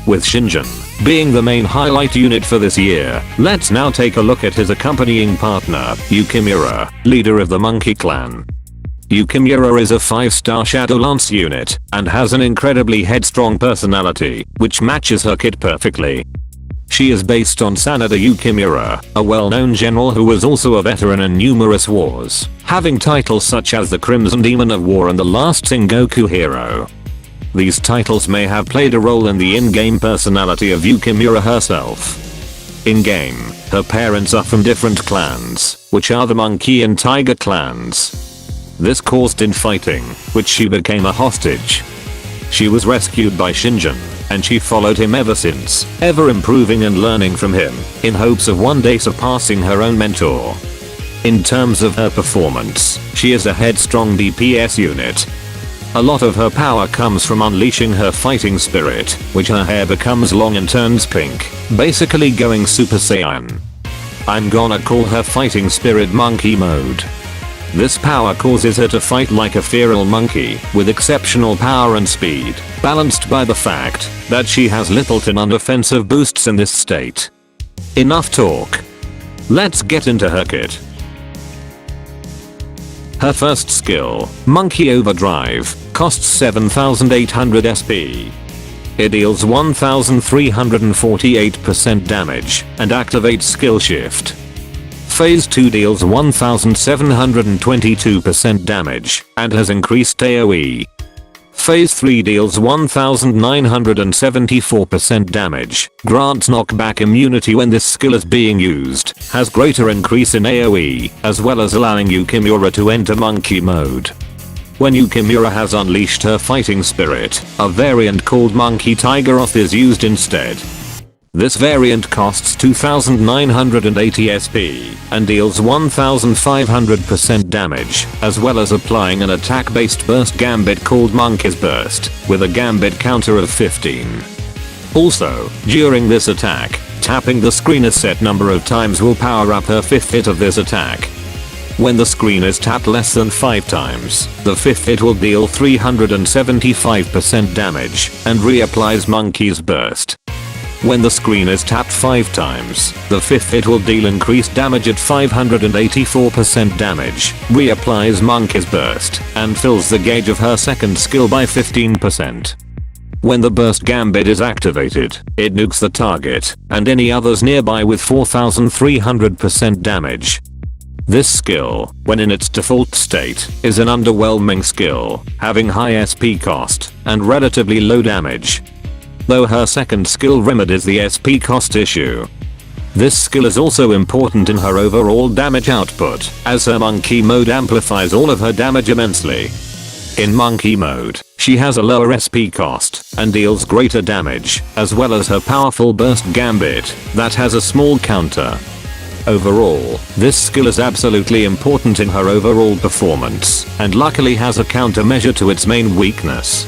With Shinjin being the main highlight unit for this year, let's now take a look at his accompanying partner, Yukimura, leader of the Monkey Clan. Yukimura is a 5-star Shadow Lance unit and has an incredibly headstrong personality, which matches her kit perfectly. She is based on Sanada Yukimura, a well-known general who was also a veteran in numerous wars, having titles such as the Crimson Demon of War and the Last Sengoku Hero. These titles may have played a role in the in-game personality of Yukimura herself. In-game, her parents are from different clans, which are the Monkey and Tiger clans. This caused infighting, which she became a hostage. She was rescued by Shinjin, and she followed him ever since, ever improving and learning from him, in hopes of one day surpassing her own mentor. In terms of her performance, she is a headstrong DPS unit. A lot of her power comes from unleashing her fighting spirit, which her hair becomes long and turns pink, basically going Super Saiyan. I'm gonna call her fighting spirit monkey mode. This power causes her to fight like a feral monkey, with exceptional power and speed, balanced by the fact that she has little to none defensive boosts in this state. Enough talk. Let's get into her kit. Her first skill, Monkey Overdrive, costs 7800 SP. It deals 1348% damage and activates skill shift. Phase 2 deals 1722% damage and has increased AoE. Phase 3 deals 1974% damage, grants knockback immunity when this skill is being used, has greater increase in AoE, as well as allowing Yukimura to enter monkey mode. When Yukimura has unleashed her fighting spirit, a variant called Monkey Tiger Oath is used instead. This variant costs 2980 SP and deals 1500% damage, as well as applying an attack-based burst gambit called Monkey's Burst, with a gambit counter of 15. Also, during this attack, tapping the screen a set number of times will power up her 5th hit of this attack. When the screen is tapped less than 5 times, the 5th hit will deal 375% damage and reapplies Monkey's Burst. When the screen is tapped 5 times, the 5th hit will deal increased damage at 584% damage, reapplies Monkey's Burst, and fills the gauge of her second skill by 15%. When the Burst Gambit is activated, it nukes the target and any others nearby with 4300% damage. This skill, when in its default state, is an underwhelming skill, having high SP cost and relatively low damage. Though her second skill remedies the SP cost issue. This skill is also important in her overall damage output, as her monkey mode amplifies all of her damage immensely. In monkey mode, she has a lower SP cost and deals greater damage, as well as her powerful burst gambit that has a small counter. Overall, this skill is absolutely important in her overall performance, and luckily has a countermeasure to its main weakness.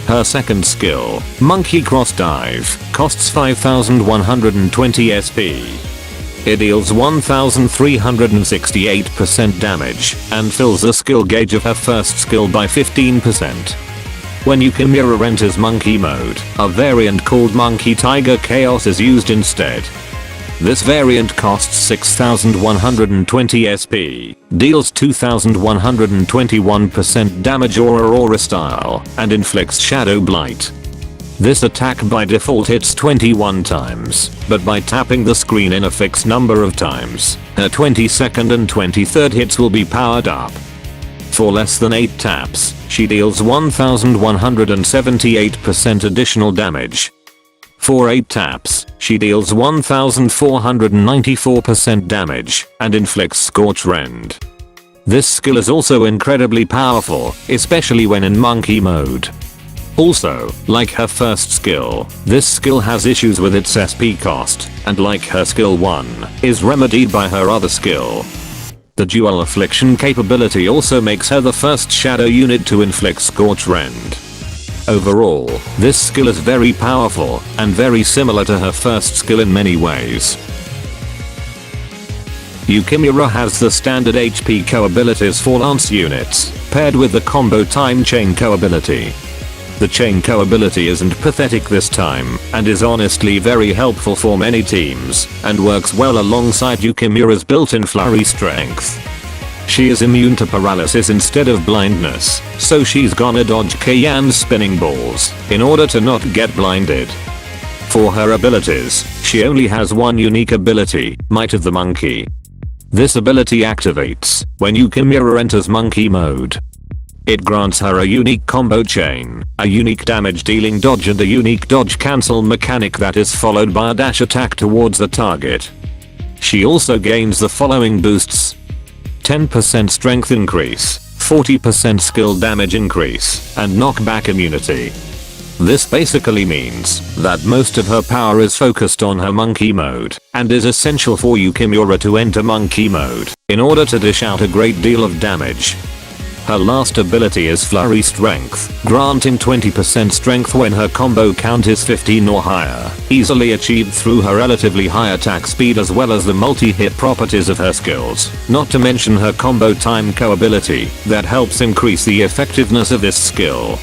Her second skill, Monkey Cross Dive, costs 5120 SP. It deals 1368% damage and fills the skill gauge of her first skill by 15%. When Yukimura enters monkey mode, a variant called Monkey Tiger Chaos is used instead. This variant costs 6120 SP, deals 2121% damage Aurora style, and inflicts Shadow Blight. This attack by default hits 21 times, but by tapping the screen in a fixed number of times, her 22nd and 23rd hits will be powered up. For less than 8 taps, she deals 1178% additional damage. For 8 taps, she deals 1494% damage and inflicts Scorch Rend. This skill is also incredibly powerful, especially when in monkey mode. Also, like her first skill, this skill has issues with its SP cost, and like her skill 1, is remedied by her other skill. The dual affliction capability also makes her the first shadow unit to inflict Scorch Rend. Overall, this skill is very powerful and very similar to her first skill in many ways. Yukimura has the standard HP co-abilities for lance units, paired with the combo time chain co-ability. The Chainko ability isn't pathetic this time, and is honestly very helpful for many teams, and works well alongside Yukimura's built-in flurry strength. She is immune to paralysis instead of blindness, so she's gonna dodge Kayan's spinning balls in order to not get blinded. For her abilities, she only has one unique ability, Might of the Monkey. This ability activates when Yukimura enters monkey mode. It grants her a unique combo chain, a unique damage dealing dodge and a unique dodge cancel mechanic that is followed by a dash attack towards the target. She also gains the following boosts: 10% strength increase, 40% skill damage increase, and knockback immunity. This basically means that most of her power is focused on her monkey mode, and is essential for Yukimura to enter monkey mode in order to dish out a great deal of damage. Her last ability is Flurry Strength, granting 20% strength when her combo count is 15 or higher, easily achieved through her relatively high attack speed as well as the multi-hit properties of her skills, not to mention her combo time ability that helps increase the effectiveness of this skill.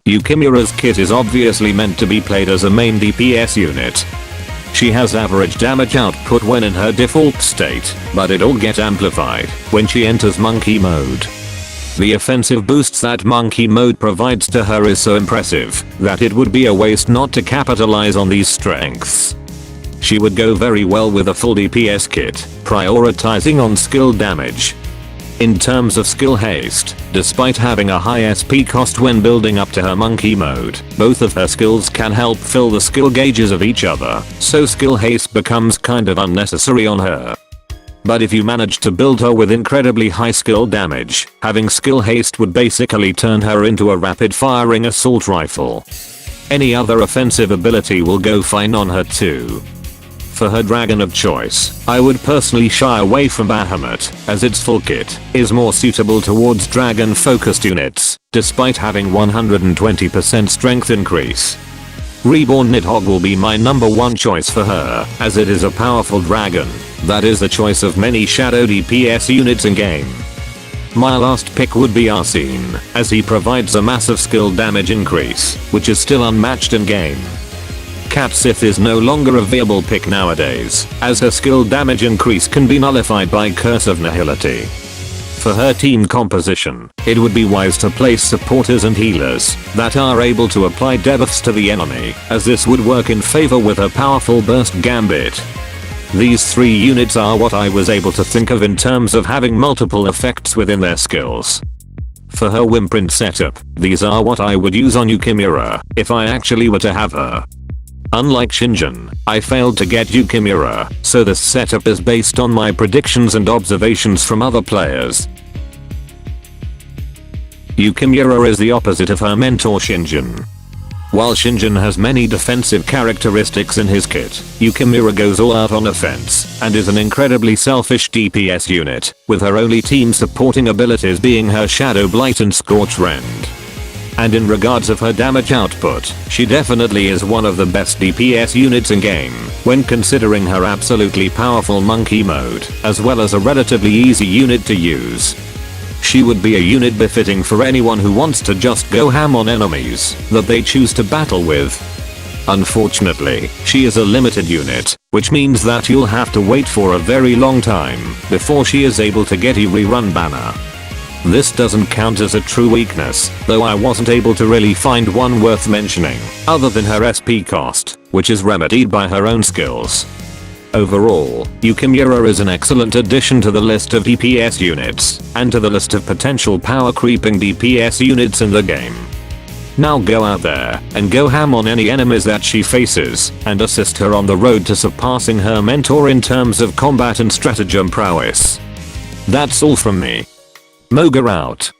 Yukimura's kit is obviously meant to be played as a main DPS unit. She has average damage output when in her default state, but it'll get amplified when she enters monkey mode. The offensive boosts that monkey mode provides to her is so impressive that it would be a waste not to capitalize on these strengths. She would go very well with a full DPS kit, prioritizing on skill damage. In terms of skill haste, despite having a high SP cost when building up to her monkey mode, both of her skills can help fill the skill gauges of each other, so skill haste becomes kind of unnecessary on her. But if you manage to build her with incredibly high skill damage, having skill haste would basically turn her into a rapid firing assault rifle. Any other offensive ability will go fine on her too. For her dragon of choice, I would personally shy away from Bahamut, as its full kit is more suitable towards dragon focused units, despite having 120% strength increase. Reborn Nidhogg will be my number one choice for her, as it is a powerful dragon that is the choice of many shadow DPS units in game. My last pick would be Arsene, as he provides a massive skill damage increase, which is still unmatched in game. Cat Sith is no longer a viable pick nowadays, as her skill damage increase can be nullified by Curse of Nihility. For her team composition, it would be wise to place supporters and healers that are able to apply debuffs to the enemy, as this would work in favor with her powerful burst gambit. These three units are what I was able to think of in terms of having multiple effects within their skills. For her Wimprint setup, these are what I would use on Yukimura if I actually were to have her. Unlike Shinjin, I failed to get Yukimura, so this setup is based on my predictions and observations from other players. Yukimura is the opposite of her mentor Shinjin. While Shinjin has many defensive characteristics in his kit, Yukimura goes all out on offense, and is an incredibly selfish DPS unit, with her only team supporting abilities being her Shadow Blight and Scorch Rend. And in regards of her damage output, she definitely is one of the best DPS units in game, when considering her absolutely powerful monkey mode, as well as a relatively easy unit to use. She would be a unit befitting for anyone who wants to just go ham on enemies that they choose to battle with. Unfortunately, she is a limited unit, which means that you'll have to wait for a very long time before she is able to get a rerun banner. This doesn't count as a true weakness, though I wasn't able to really find one worth mentioning, other than her SP cost, which is remedied by her own skills. Overall, Yukimura is an excellent addition to the list of DPS units, and to the list of potential power creeping DPS units in the game. Now go out there, and go ham on any enemies that she faces, and assist her on the road to surpassing her mentor in terms of combat and stratagem prowess. That's all from me. Moga out.